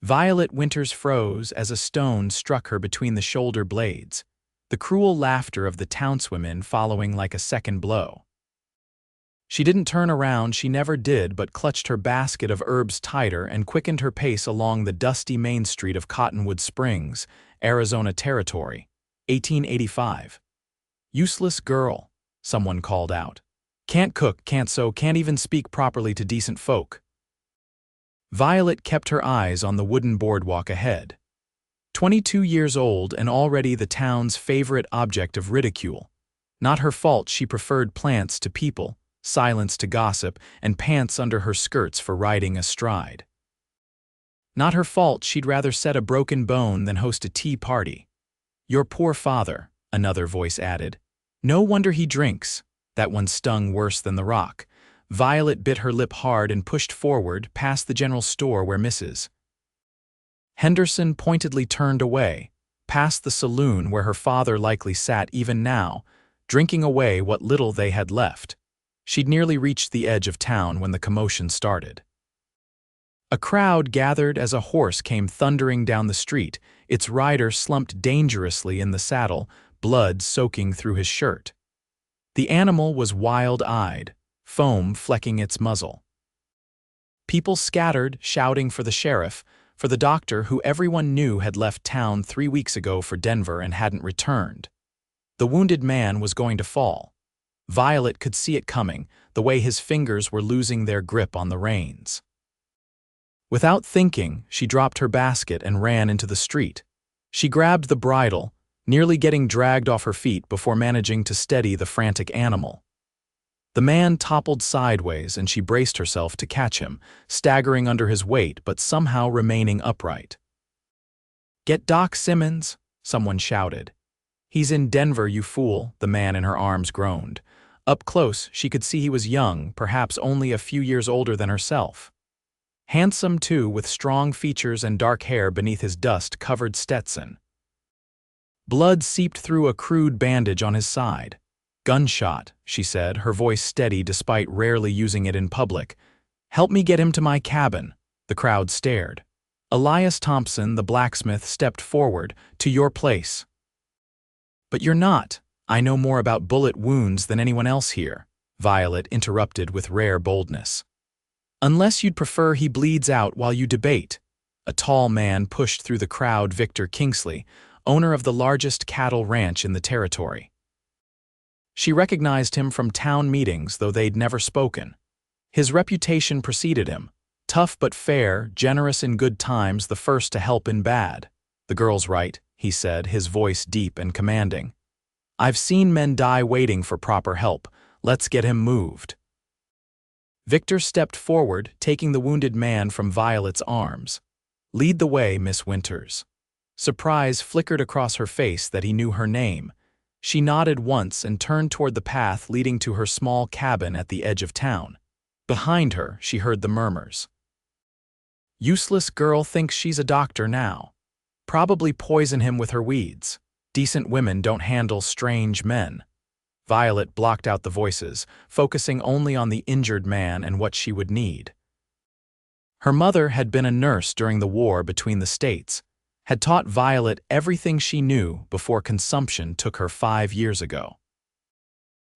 Violet Winters froze as a stone struck her between the shoulder blades, the cruel laughter of the townswomen following like a second blow. She didn't turn around, she never did, but clutched her basket of herbs tighter and quickened her pace along the dusty main street of Cottonwood Springs, Arizona Territory, 1885. "Useless girl," someone called out. "Can't cook, can't sew, can't even speak properly to decent folk." Violet kept her eyes on the wooden boardwalk ahead. 22 years old and already the town's favorite object of ridicule. Not her fault she preferred plants to people, silence to gossip, and pants under her skirts for riding astride. Not her fault she'd rather set a broken bone than host a tea party. "Your poor father," another voice added. "No wonder he drinks." That one stung worse than the rock. Violet bit her lip hard and pushed forward past the general store where Mrs. Henderson pointedly turned away, past the saloon where her father likely sat even now, drinking away what little they had left. She'd nearly reached the edge of town when the commotion started. A crowd gathered as a horse came thundering down the street, its rider slumped dangerously in the saddle, blood soaking through his shirt. The animal was wild-eyed, foam flecking its muzzle. People scattered, shouting for the sheriff, for the doctor who everyone knew had left town 3 weeks ago for Denver and hadn't returned. The wounded man was going to fall. Violet could see it coming, the way his fingers were losing their grip on the reins. Without thinking, she dropped her basket and ran into the street. She grabbed the bridle, nearly getting dragged off her feet before managing to steady the frantic animal. The man toppled sideways and she braced herself to catch him, staggering under his weight but somehow remaining upright. "Get Doc Simmons," someone shouted. "He's in Denver, you fool," the man in her arms groaned. Up close, she could see he was young, perhaps only a few years older than herself. Handsome, too, with strong features and dark hair beneath his dust-covered Stetson. Blood seeped through a crude bandage on his side. "Gunshot," she said, her voice steady despite rarely using it in public. "Help me get him to my cabin." The crowd stared. Elias Thompson, the blacksmith, stepped forward. "To your place." "But you're not. I know more about bullet wounds than anyone else here," Violet interrupted with rare boldness. "Unless you'd prefer he bleeds out while you debate." A tall man pushed through the crowd, Victor Kingsley, owner of the largest cattle ranch in the territory. She recognized him from town meetings, though they'd never spoken. His reputation preceded him. Tough but fair, generous in good times, the first to help in bad. "The girl's right," he said, his voice deep and commanding. "I've seen men die waiting for proper help. Let's get him moved." Victor stepped forward, taking the wounded man from Violet's arms. "Lead the way, Miss Winters." Surprise flickered across her face that he knew her name. She nodded once and turned toward the path leading to her small cabin at the edge of town. Behind her, she heard the murmurs. "Useless girl thinks she's a doctor now. Probably poison him with her weeds. Decent women don't handle strange men." Violet blocked out the voices, focusing only on the injured man and what she would need. Her mother had been a nurse during the war between the states, had taught Violet everything she knew before consumption took her 5 years ago.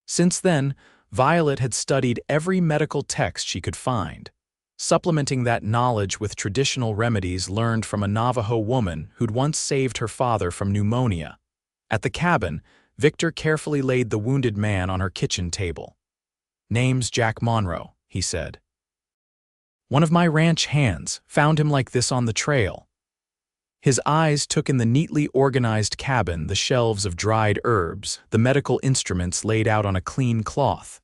Since then, Violet had studied every medical text she could find, supplementing that knowledge with traditional remedies learned from a Navajo woman who'd once saved her father from pneumonia. At the cabin, Victor carefully laid the wounded man on her kitchen table. "Name's Jack Monroe," he said. "One of my ranch hands found him like this on the trail." His eyes took in the neatly organized cabin, the shelves of dried herbs, the medical instruments laid out on a clean cloth.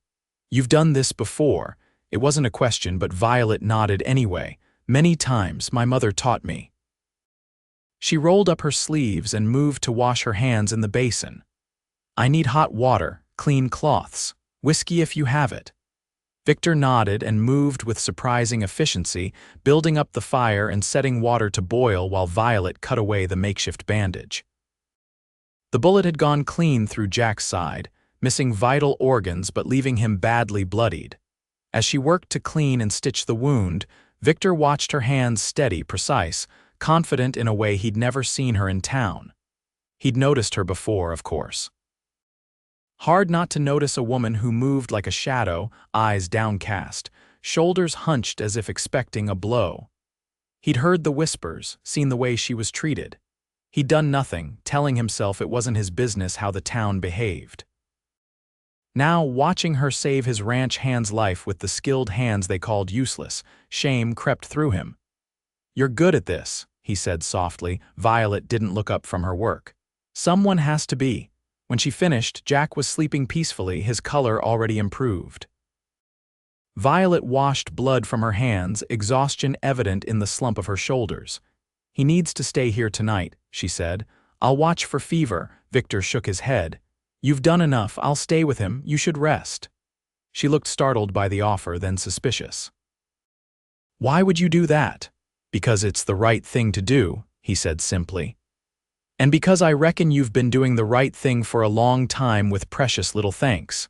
"You've done this before." It wasn't a question, but Violet nodded anyway. "Many times, my mother taught me." She rolled up her sleeves and moved to wash her hands in the basin. "I need hot water, clean cloths, whiskey if you have it." Victor nodded and moved with surprising efficiency, building up the fire and setting water to boil while Violet cut away the makeshift bandage. The bullet had gone clean through Jack's side, missing vital organs but leaving him badly bloodied. As she worked to clean and stitch the wound, Victor watched her hands steady, precise, confident in a way he'd never seen her in town. He'd noticed her before, of course. Hard not to notice a woman who moved like a shadow, eyes downcast, shoulders hunched as if expecting a blow. He'd heard the whispers, seen the way she was treated. He'd done nothing, telling himself it wasn't his business how the town behaved. Now, watching her save his ranch hand's life with the skilled hands they called useless, shame crept through him. "You're good at this," he said softly. Violet didn't look up from her work. "Someone has to be." When she finished, Jack was sleeping peacefully, his color already improved. Violet washed blood from her hands, exhaustion evident in the slump of her shoulders. "He needs to stay here tonight," she said. "I'll watch for fever." Victor shook his head. "You've done enough. I'll stay with him. You should rest." She looked startled by the offer, then suspicious. "Why would you do that?" "Because it's the right thing to do," he said simply. "And because I reckon you've been doing the right thing for a long time with precious little thanks."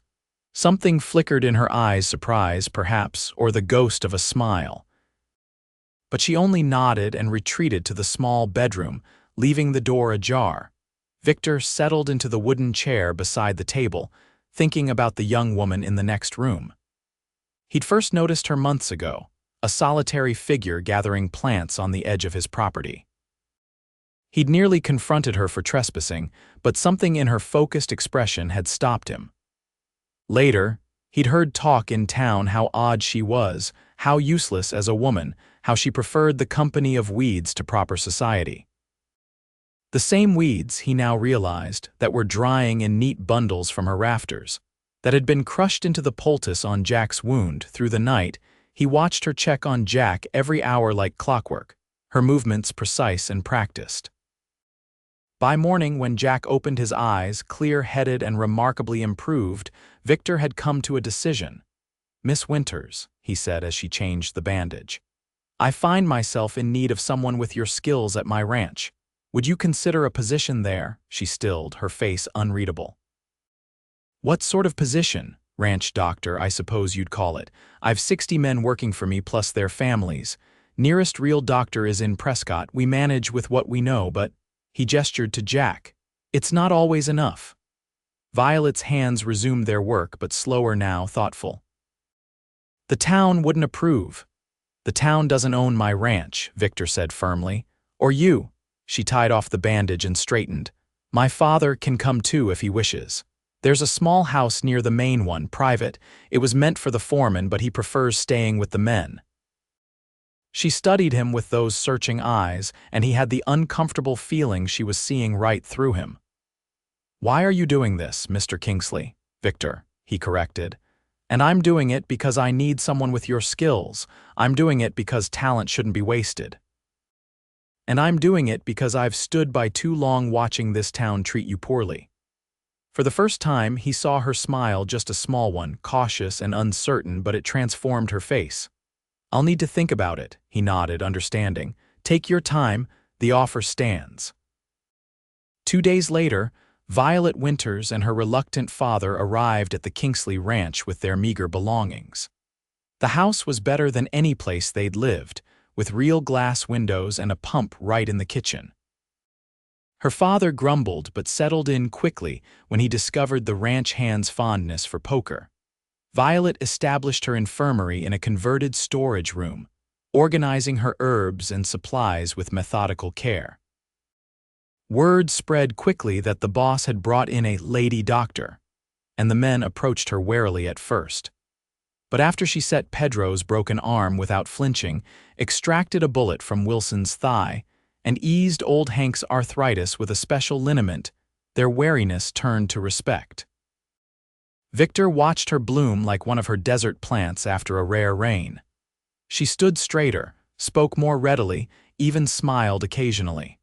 Something flickered in her eyes, surprise, perhaps, or the ghost of a smile. But she only nodded and retreated to the small bedroom, leaving the door ajar. Victor settled into the wooden chair beside the table, thinking about the young woman in the next room. He'd first noticed her months ago, a solitary figure gathering plants on the edge of his property. He'd nearly confronted her for trespassing, but something in her focused expression had stopped him. Later, he'd heard talk in town how odd she was, how useless as a woman, how she preferred the company of weeds to proper society. The same weeds, he now realized, that were drying in neat bundles from her rafters, that had been crushed into the poultice on Jack's wound. Through the night, he watched her check on Jack every hour like clockwork, her movements precise and practiced. By morning, when Jack opened his eyes, clear-headed and remarkably improved, Victor had come to a decision. "Miss Winters," he said as she changed the bandage, "I find myself in need of someone with your skills at my ranch. Would you consider a position there?" She stilled, her face unreadable. "What sort of position?" "Ranch doctor, I suppose you'd call it. I've 60 men working for me plus their families. Nearest real doctor is in Prescott. We manage with what we know, but—" He gestured to Jack. "It's not always enough." Violet's hands resumed their work, but slower now, thoughtful. "The town wouldn't approve." "The town doesn't own my ranch," Victor said firmly. "Or you." She tied off the bandage and straightened. "My father can come too if he wishes. There's a small house near the main one, private. It was meant for the foreman, but he prefers staying with the men." She studied him with those searching eyes, and he had the uncomfortable feeling she was seeing right through him. "Why are you doing this, Mr. Kingsley?" "Victor," he corrected. "And I'm doing it because I need someone with your skills. I'm doing it because talent shouldn't be wasted. And I'm doing it because I've stood by too long watching this town treat you poorly." For the first time, he saw her smile, just a small one, cautious and uncertain, but it transformed her face. "I'll need to think about it," he nodded, understanding. "Take your time, the offer stands." 2 days later, Violet Winters and her reluctant father arrived at the Kingsley ranch with their meager belongings. The house was better than any place they'd lived, with real glass windows and a pump right in the kitchen. Her father grumbled but settled in quickly when he discovered the ranch hand's fondness for poker. Violet established her infirmary in a converted storage room, organizing her herbs and supplies with methodical care. Word spread quickly that the boss had brought in a lady doctor, and the men approached her warily at first. But after she set Pedro's broken arm without flinching, extracted a bullet from Wilson's thigh, and eased old Hank's arthritis with a special liniment, their wariness turned to respect. Victor watched her bloom like one of her desert plants after a rare rain. She stood straighter, spoke more readily, even smiled occasionally.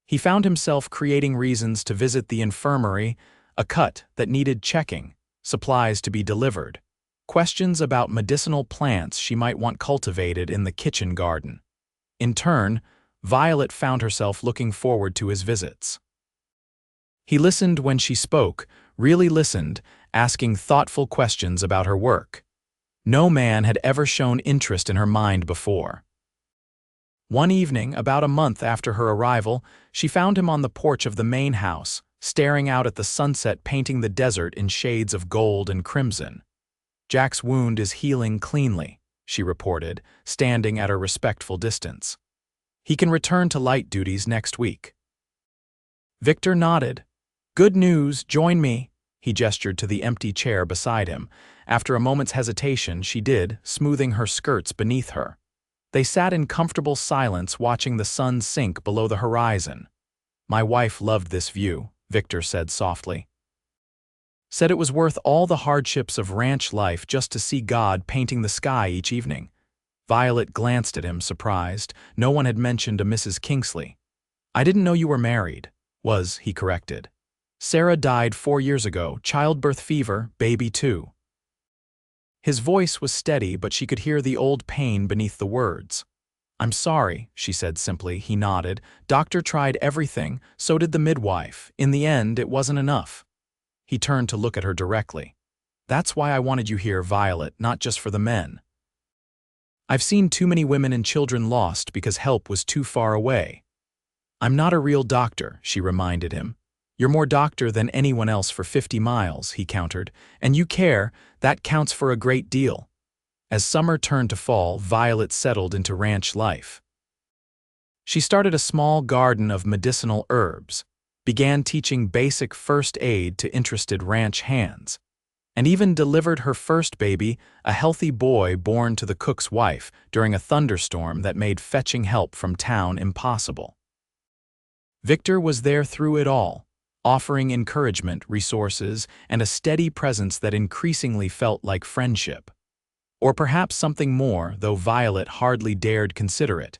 He found himself creating reasons to visit the infirmary, a cut that needed checking, supplies to be delivered, questions about medicinal plants she might want cultivated in the kitchen garden. In turn, Violet found herself looking forward to his visits. He listened when she spoke, really listened, asking thoughtful questions about her work. No man had ever shown interest in her mind before. One evening, about a month after her arrival, she found him on the porch of the main house, staring out at the sunset painting the desert in shades of gold and crimson. "Jack's wound is healing cleanly," she reported, standing at a respectful distance. "He can return to light duties next week." Victor nodded. "Good news, join me." He gestured to the empty chair beside him. After a moment's hesitation, she did, smoothing her skirts beneath her. They sat in comfortable silence watching the sun sink below the horizon. "My wife loved this view," Victor said softly. "Said it was worth all the hardships of ranch life just to see God painting the sky each evening." Violet glanced at him, surprised. No one had mentioned a Mrs. Kingsley. "I didn't know you were married." He corrected. "Sarah died 4 years ago, childbirth fever, baby too." His voice was steady, but she could hear the old pain beneath the words. "I'm sorry," she said simply. He nodded. "Doctor tried everything, so did the midwife. In the end, it wasn't enough." He turned to look at her directly. "That's why I wanted you here, Violet, not just for the men. I've seen too many women and children lost because help was too far away." "I'm not a real doctor," she reminded him. "You're more doctor than anyone else for 50 miles, he countered. "And you care, that counts for a great deal." As summer turned to fall, Violet settled into ranch life. She started a small garden of medicinal herbs, began teaching basic first aid to interested ranch hands, and even delivered her first baby, a healthy boy born to the cook's wife, during a thunderstorm that made fetching help from town impossible. Victor was there through it all, offering encouragement, resources, and a steady presence that increasingly felt like friendship. Or perhaps something more, though Violet hardly dared consider it.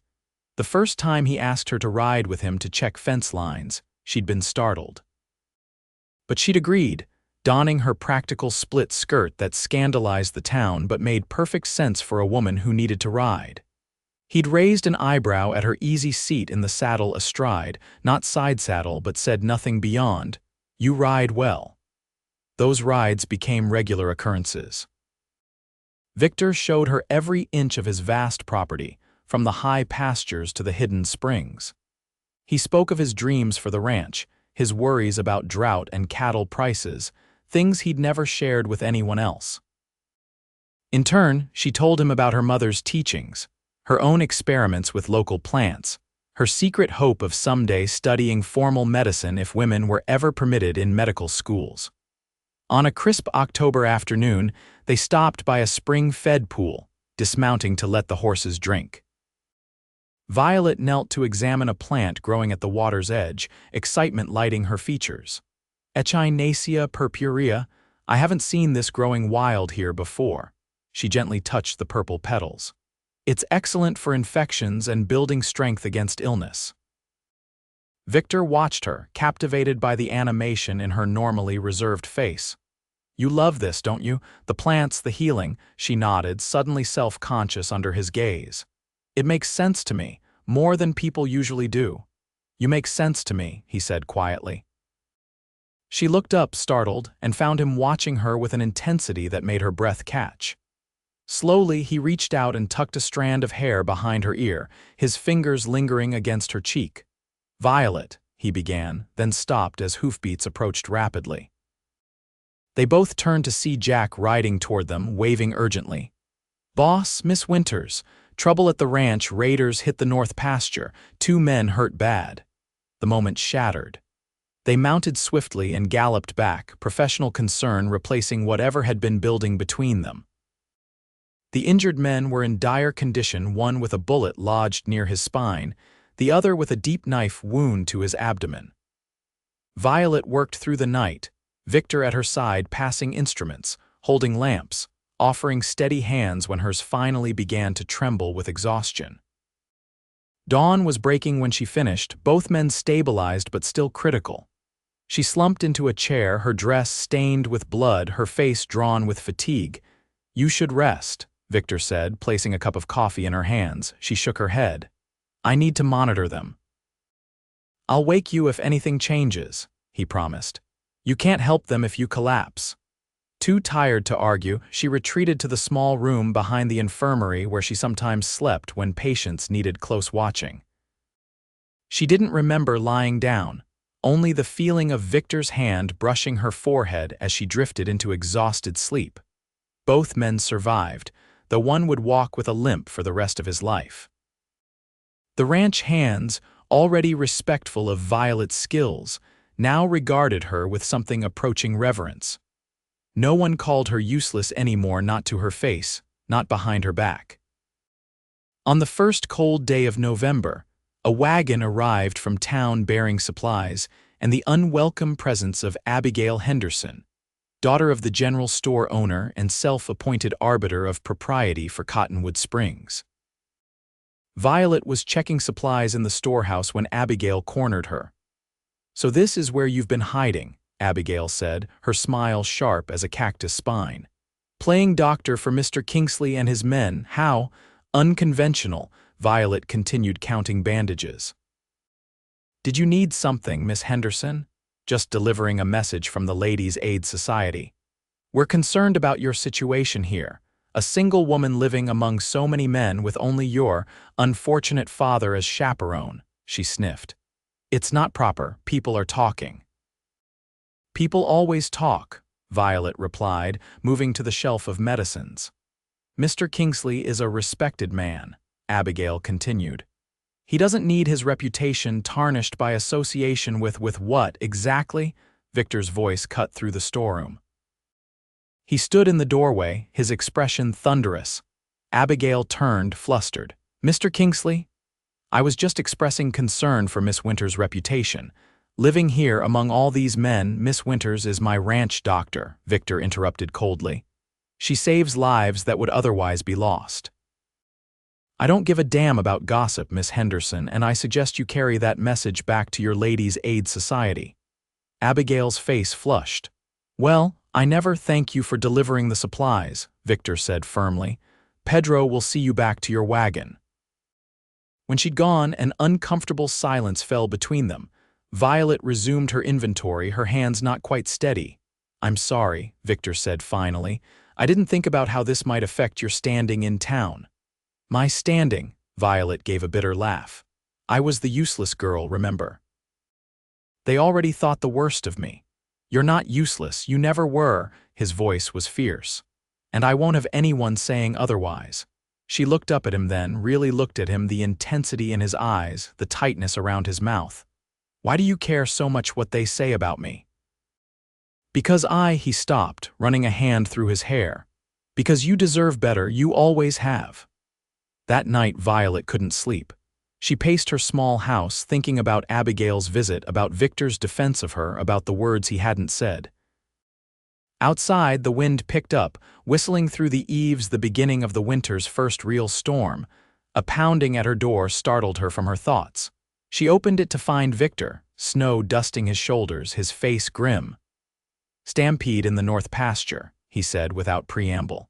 The first time he asked her to ride with him to check fence lines, she'd been startled. But she'd agreed, donning her practical split skirt that scandalized the town but made perfect sense for a woman who needed to ride. He'd raised an eyebrow at her easy seat in the saddle astride, not side saddle, but said nothing beyond, "You ride well." Those rides became regular occurrences. Victor showed her every inch of his vast property, from the high pastures to the hidden springs. He spoke of his dreams for the ranch, his worries about drought and cattle prices, things he'd never shared with anyone else. In turn, she told him about her mother's teachings, her own experiments with local plants, her secret hope of someday studying formal medicine if women were ever permitted in medical schools. On a crisp October afternoon, they stopped by a spring-fed pool, dismounting to let the horses drink. Violet knelt to examine a plant growing at the water's edge, excitement lighting her features. "Echinacea purpurea, I haven't seen this growing wild here before." She gently touched the purple petals. "It's excellent for infections and building strength against illness." Victor watched her, captivated by the animation in her normally reserved face. "You love this, don't you? The plants, the healing," she nodded, suddenly self-conscious under his gaze. "It makes sense to me, more than people usually do." "You make sense to me," he said quietly. She looked up, startled, and found him watching her with an intensity that made her breath catch. Slowly, he reached out and tucked a strand of hair behind her ear, his fingers lingering against her cheek. "Violet," he began, then stopped as hoofbeats approached rapidly. They both turned to see Jack riding toward them, waving urgently. "Boss, Miss Winters. Trouble at the ranch, raiders hit the north pasture, 2 men hurt bad." The moment shattered. They mounted swiftly and galloped back, professional concern replacing whatever had been building between them. The injured men were in dire condition, one with a bullet lodged near his spine, the other with a deep knife wound to his abdomen. Violet worked through the night, Victor at her side passing instruments, holding lamps, offering steady hands when hers finally began to tremble with exhaustion. Dawn was breaking when she finished, both men stabilized but still critical. She slumped into a chair, her dress stained with blood, her face drawn with fatigue. "You should rest," Victor said, placing a cup of coffee in her hands. She shook her head. "I need to monitor them." "I'll wake you if anything changes," he promised. "You can't help them if you collapse." Too tired to argue, she retreated to the small room behind the infirmary where she sometimes slept when patients needed close watching. She didn't remember lying down, only the feeling of Victor's hand brushing her forehead as she drifted into exhausted sleep. Both men survived, though one would walk with a limp for the rest of his life. The ranch hands, already respectful of Violet's skills, now regarded her with something approaching reverence. No one called her useless anymore, not to her face, not behind her back. On the first cold day of November, a wagon arrived from town bearing supplies and the unwelcome presence of Abigail Henderson, daughter of the general store owner and self-appointed arbiter of propriety for Cottonwood Springs. Violet was checking supplies in the storehouse when Abigail cornered her. "So this is where you've been hiding," Abigail said, her smile sharp as a cactus spine. "Playing doctor for Mr. Kingsley and his men, how unconventional." Violet continued counting bandages. "Did you need something, Miss Henderson?" "Just delivering a message from the Ladies' Aid Society. We're concerned about your situation here. A single woman living among so many men with only your unfortunate father as chaperone," she sniffed. "It's not proper, people are talking." "People always talk," Violet replied, moving to the shelf of medicines. "Mr. Kingsley is a respected man," Abigail continued. "He doesn't need his reputation tarnished by association with what, exactly?" Victor's voice cut through the storeroom. He stood in the doorway, his expression thunderous. Abigail turned, flustered. "Mr. Kingsley? I was just expressing concern for Miss Winters' reputation. Living here among all these men, Miss Winters is my ranch doctor," Victor interrupted coldly. "She saves lives that would otherwise be lost." "I don't give a damn about gossip, Miss Henderson, and I suggest you carry that message back to your Ladies' Aid Society." Abigail's face flushed. "Well, I never thank you for delivering the supplies," Victor said firmly. "Pedro will see you back to your wagon." When she'd gone, an uncomfortable silence fell between them. Violet resumed her inventory, her hands not quite steady. "I'm sorry," Victor said finally. "I didn't think about how this might affect your standing in town." "My standing," Violet gave a bitter laugh. "I was the useless girl, remember? They already thought the worst of me." "You're not useless, you never were," his voice was fierce. "And I won't have anyone saying otherwise." She looked up at him then, really looked at him, the intensity in his eyes, the tightness around his mouth. "Why do you care so much what they say about me?" "Because he stopped, running a hand through his hair. "Because you deserve better, you always have." That night Violet couldn't sleep. She paced her small house, thinking about Abigail's visit, about Victor's defense of her, about the words he hadn't said. Outside, the wind picked up, whistling through the eaves, the beginning of the winter's first real storm. A pounding at her door startled her from her thoughts. She opened it to find Victor, snow dusting his shoulders, his face grim. "Stampede in the north pasture," he said without preamble.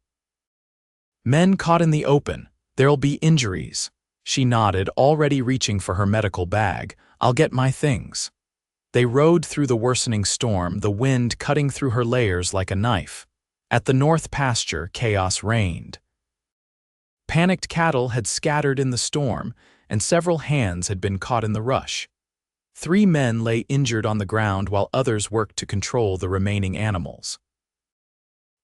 "Men caught in the open. There'll be injuries." She nodded, already reaching for her medical bag. "I'll get my things." They rode through the worsening storm, the wind cutting through her layers like a knife. At the north pasture, chaos reigned. Panicked cattle had scattered in the storm, and several hands had been caught in the rush. 3 men lay injured on the ground while others worked to control the remaining animals.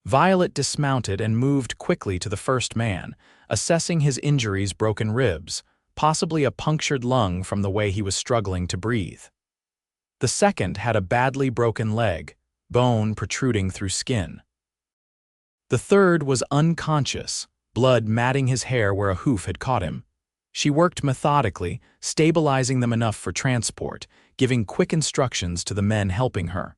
Violet dismounted and moved quickly to the first man, assessing his injuries: broken ribs, possibly a punctured lung from the way he was struggling to breathe. The second had a badly broken leg, bone protruding through skin. The third was unconscious, blood matting his hair where a hoof had caught him. She worked methodically, stabilizing them enough for transport, giving quick instructions to the men helping her.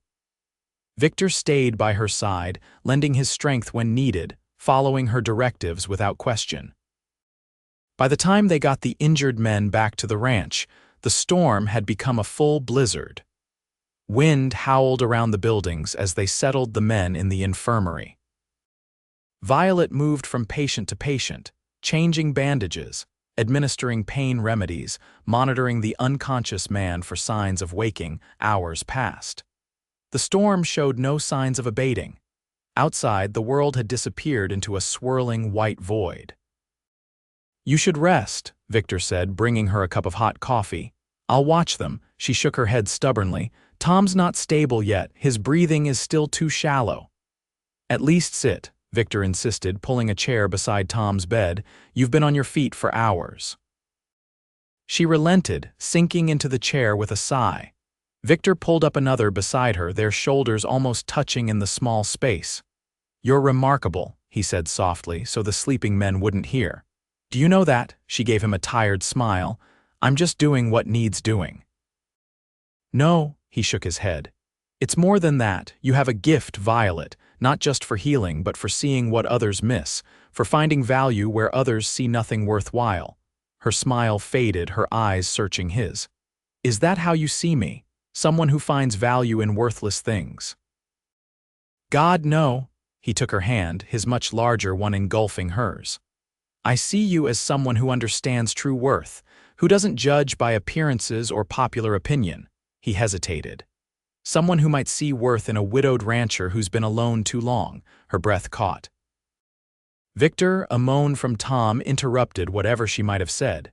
Victor stayed by her side, lending his strength when needed, following her directives without question. By the time they got the injured men back to the ranch, the storm had become a full blizzard. Wind howled around the buildings as they settled the men in the infirmary. Violet moved from patient to patient, changing bandages, administering pain remedies, monitoring the unconscious man for signs of waking. Hours passed. The storm showed no signs of abating. Outside, the world had disappeared into a swirling white void. "You should rest," Victor said, bringing her a cup of hot coffee. "I'll watch them." She shook her head stubbornly. "Tom's not stable yet. His breathing is still too shallow." "At least sit," Victor insisted, pulling a chair beside Tom's bed. "You've been on your feet for hours." She relented, sinking into the chair with a sigh. Victor pulled up another beside her, their shoulders almost touching in the small space. "You're remarkable," he said softly, so the sleeping men wouldn't hear. "Do you know that?" She gave him a tired smile. "I'm just doing what needs doing." "No," he shook his head. "It's more than that. You have a gift, Violet, not just for healing, but for seeing what others miss, for finding value where others see nothing worthwhile." Her smile faded, her eyes searching his. "Is that how you see me? Someone who finds value in worthless things?" "God, no." He took her hand, his much larger one engulfing hers. "I see you as someone who understands true worth, who doesn't judge by appearances or popular opinion." He hesitated. "Someone who might see worth in a widowed rancher who's been alone too long." Her breath caught. Victor, a moan from Tom, interrupted whatever she might have said.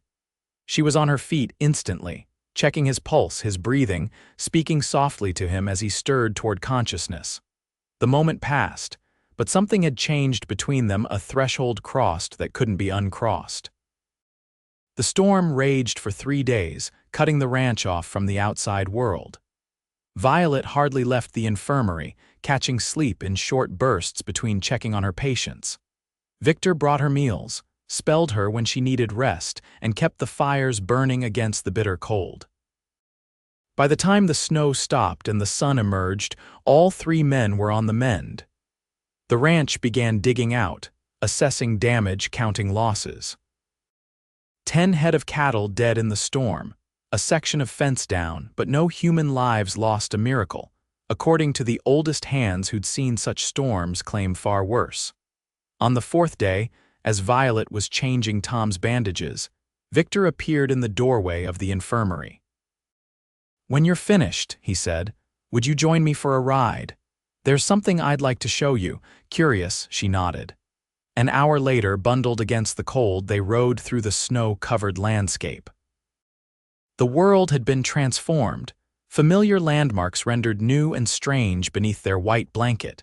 She was on her feet instantly, checking his pulse, his breathing, speaking softly to him as he stirred toward consciousness. The moment passed, but something had changed between them, a threshold crossed that couldn't be uncrossed. The storm raged for 3 days, cutting the ranch off from the outside world. Violet hardly left the infirmary, catching sleep in short bursts between checking on her patients. Victor brought her meals, spelled her when she needed rest, and kept the fires burning against the bitter cold. By the time the snow stopped and the sun emerged, all 3 men were on the mend. The ranch began digging out, assessing damage, counting losses. 10 head of cattle dead in the storm, a section of fence down, but no human lives lost, a miracle, according to the oldest hands who'd seen such storms claim far worse. On the 4th day, as Violet was changing Tom's bandages, Victor appeared in the doorway of the infirmary. "When you're finished," he said, "would you join me for a ride? There's something I'd like to show you." "Curious," she nodded. An hour later, bundled against the cold, they rode through the snow-covered landscape. The world had been transformed, familiar landmarks rendered new and strange beneath their white blanket.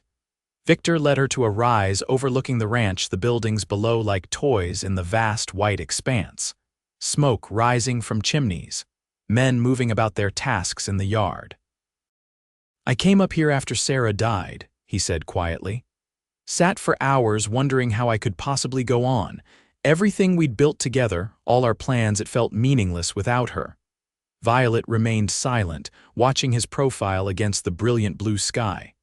Victor led her to a rise overlooking the ranch, the buildings below like toys in the vast white expanse. Smoke rising from chimneys, men moving about their tasks in the yard. "I came up here after Sarah died," he said quietly. "Sat for hours wondering how I could possibly go on. Everything we'd built together, all our plans, it felt meaningless without her." Violet remained silent, watching his profile against the brilliant blue sky.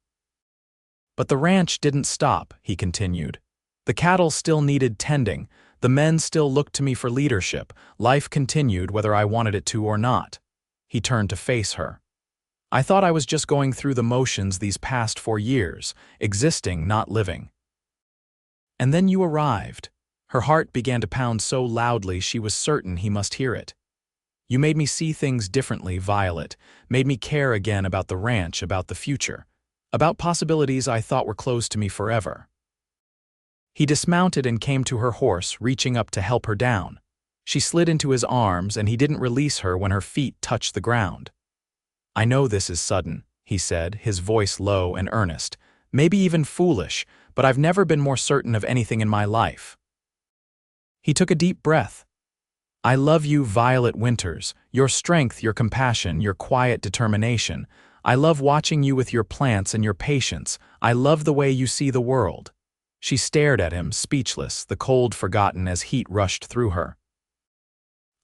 "But the ranch didn't stop," he continued. "The cattle still needed tending. The men still looked to me for leadership. Life continued whether I wanted it to or not." He turned to face her. "I thought I was just going through the motions these past 4 years, existing, not living. And then you arrived." Her heart began to pound so loudly she was certain he must hear it. "You made me see things differently, Violet, made me care again about the ranch, about the future, about possibilities I thought were closed to me forever." He dismounted and came to her horse, reaching up to help her down. She slid into his arms, and he didn't release her when her feet touched the ground. "I know this is sudden," he said, his voice low and earnest, "maybe even foolish, but I've never been more certain of anything in my life." He took a deep breath. "I love you, Violet Winters, your strength, your compassion, your quiet determination. I love watching you with your plants and your patience. I love the way you see the world." She stared at him, speechless, the cold forgotten as heat rushed through her.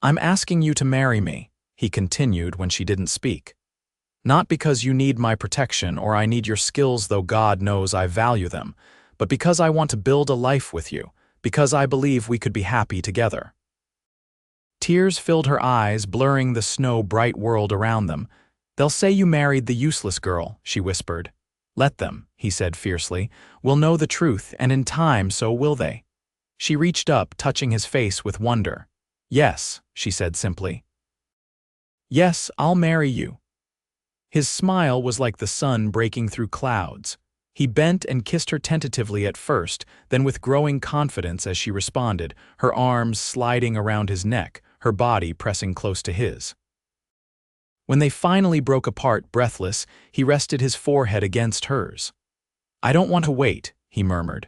"I'm asking you to marry me," he continued when she didn't speak. "Not because you need my protection or I need your skills, though God knows I value them, but because I want to build a life with you, because I believe we could be happy together." Tears filled her eyes, blurring the snow-bright world around them. "They'll say you married the useless girl," she whispered. "Let them," he said fiercely. "We'll know the truth, and in time so will they." She reached up, touching his face with wonder. "Yes," she said simply. "Yes, I'll marry you." His smile was like the sun breaking through clouds. He bent and kissed her tentatively at first, then with growing confidence as she responded, her arms sliding around his neck, her body pressing close to his. When they finally broke apart, breathless, he rested his forehead against hers. "I don't want to wait," he murmured.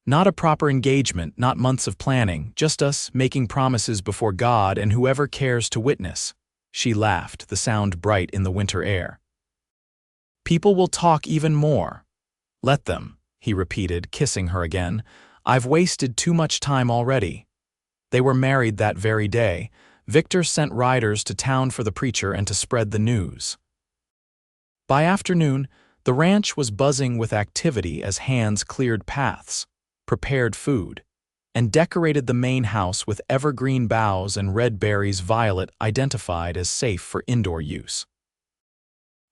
"Not a proper engagement, not months of planning, just us making promises before God and whoever cares to witness." She laughed, the sound bright in the winter air. "People will talk even more." "Let them," he repeated, kissing her again. "I've wasted too much time already." They were married that very day. Victor sent riders to town for the preacher and to spread the news. By afternoon, the ranch was buzzing with activity as hands cleared paths, prepared food, and decorated the main house with evergreen boughs and red berries Violet identified as safe for indoor use.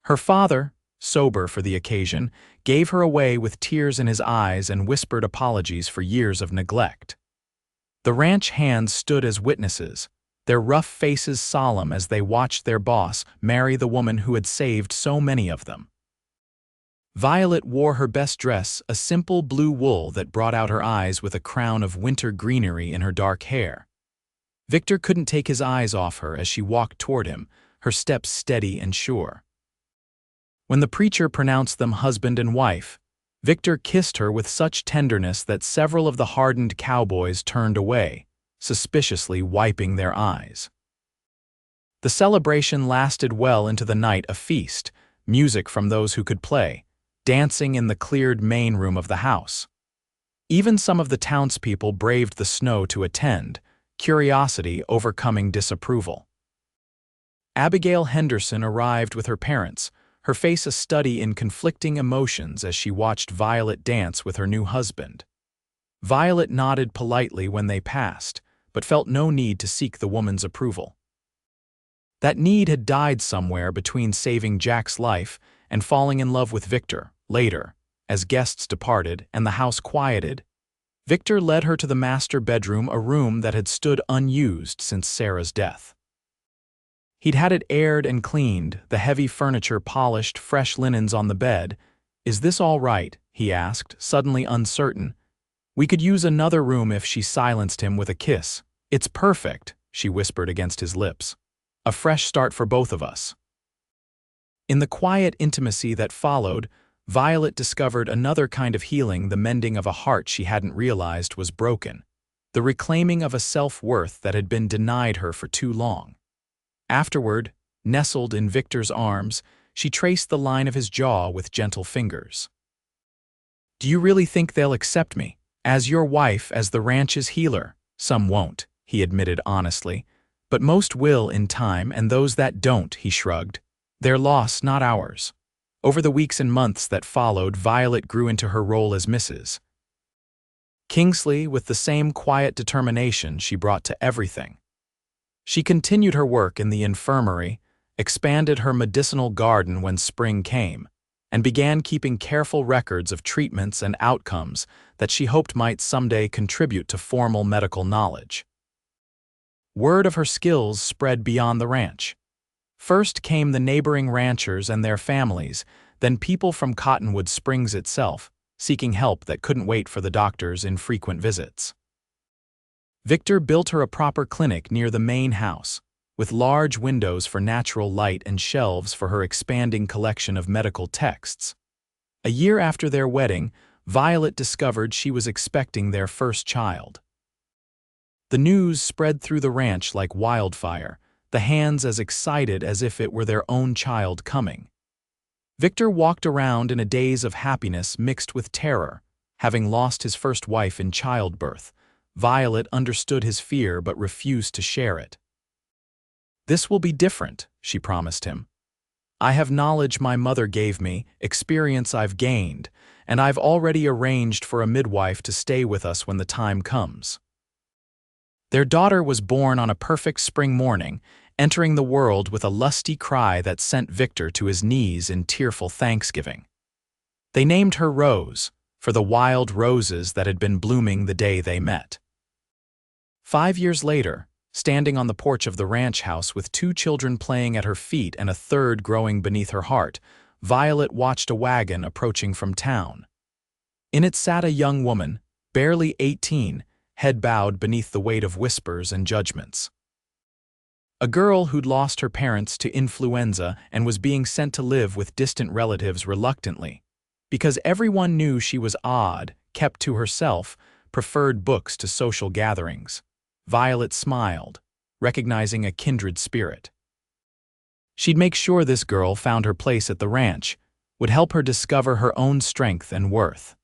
Her father, sober for the occasion, gave her away with tears in his eyes and whispered apologies for years of neglect. The ranch hands stood as witnesses, their rough faces solemn as they watched their boss marry the woman who had saved so many of them. Violet wore her best dress, a simple blue wool that brought out her eyes with a crown of winter greenery in her dark hair. Victor couldn't take his eyes off her as she walked toward him, her steps steady and sure. When the preacher pronounced them husband and wife, Victor kissed her with such tenderness that several of the hardened cowboys turned away, suspiciously wiping their eyes. The celebration lasted well into the night, a feast, music from those who could play, dancing in the cleared main room of the house. Even some of the townspeople braved the snow to attend, curiosity overcoming disapproval. Abigail Henderson arrived with her parents, her face a study in conflicting emotions as she watched Violet dance with her new husband. Violet nodded politely when they passed, but felt no need to seek the woman's approval. That need had died somewhere between saving Jack's life and falling in love with Victor. Later, as guests departed and the house quieted, Victor led her to the master bedroom, a room that had stood unused since Sarah's death. He'd had it aired and cleaned, the heavy furniture polished, fresh linens on the bed. "Is this all right?" he asked, suddenly uncertain. "We could use another room if." She silenced him with a kiss. "It's perfect," she whispered against his lips. "A fresh start for both of us." In the quiet intimacy that followed, Violet discovered another kind of healing, the mending of a heart she hadn't realized was broken, the reclaiming of a self-worth that had been denied her for too long. Afterward, nestled in Victor's arms, she traced the line of his jaw with gentle fingers. "Do you really think they'll accept me? As your wife, as the ranch's healer?" "Some won't," he admitted honestly. "But most will in time, and those that don't," he shrugged. "Their loss, not ours." Over the weeks and months that followed, Violet grew into her role as Mrs. Kingsley with the same quiet determination she brought to everything. She continued her work in the infirmary, expanded her medicinal garden when spring came, and began keeping careful records of treatments and outcomes that she hoped might someday contribute to formal medical knowledge. Word of her skills spread beyond the ranch. First came the neighboring ranchers and their families, then people from Cottonwood Springs itself, seeking help that couldn't wait for the doctor's infrequent visits. Victor built her a proper clinic near the main house, with large windows for natural light and shelves for her expanding collection of medical texts. A year after their wedding, Violet discovered she was expecting their first child. The news spread through the ranch like wildfire, the hands as excited as if it were their own child coming. Victor walked around in a daze of happiness mixed with terror, having lost his first wife in childbirth. Violet understood his fear but refused to share it. "This will be different," she promised him. "I have knowledge my mother gave me, experience I've gained, and I've already arranged for a midwife to stay with us when the time comes." Their daughter was born on a perfect spring morning, entering the world with a lusty cry that sent Victor to his knees in tearful thanksgiving. They named her Rose, for the wild roses that had been blooming the day they met. 5 years later, standing on the porch of the ranch house with 2 children playing at her feet and a third growing beneath her heart, Violet watched a wagon approaching from town. In it sat a young woman, barely 18, head bowed beneath the weight of whispers and judgments. A girl who'd lost her parents to influenza and was being sent to live with distant relatives reluctantly, because everyone knew she was odd, kept to herself, preferred books to social gatherings. Violet smiled, recognizing a kindred spirit. She'd make sure this girl found her place at the ranch, would help her discover her own strength and worth.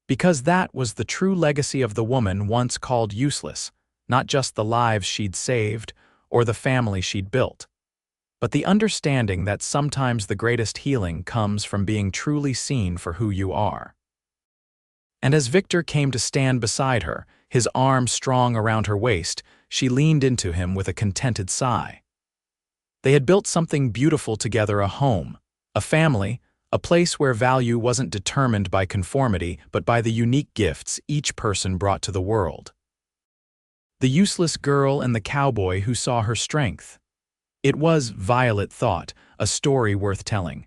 Because that was the true legacy of the woman once called useless, not just the lives she'd saved or the family she'd built, but the understanding that sometimes the greatest healing comes from being truly seen for who you are. And as Victor came to stand beside her, his arm strong around her waist, she leaned into him with a contented sigh. They had built something beautiful together, a home, a family, a place where value wasn't determined by conformity but by the unique gifts each person brought to the world. The useless girl and the cowboy who saw her strength. It was, Violet thought, a story worth telling.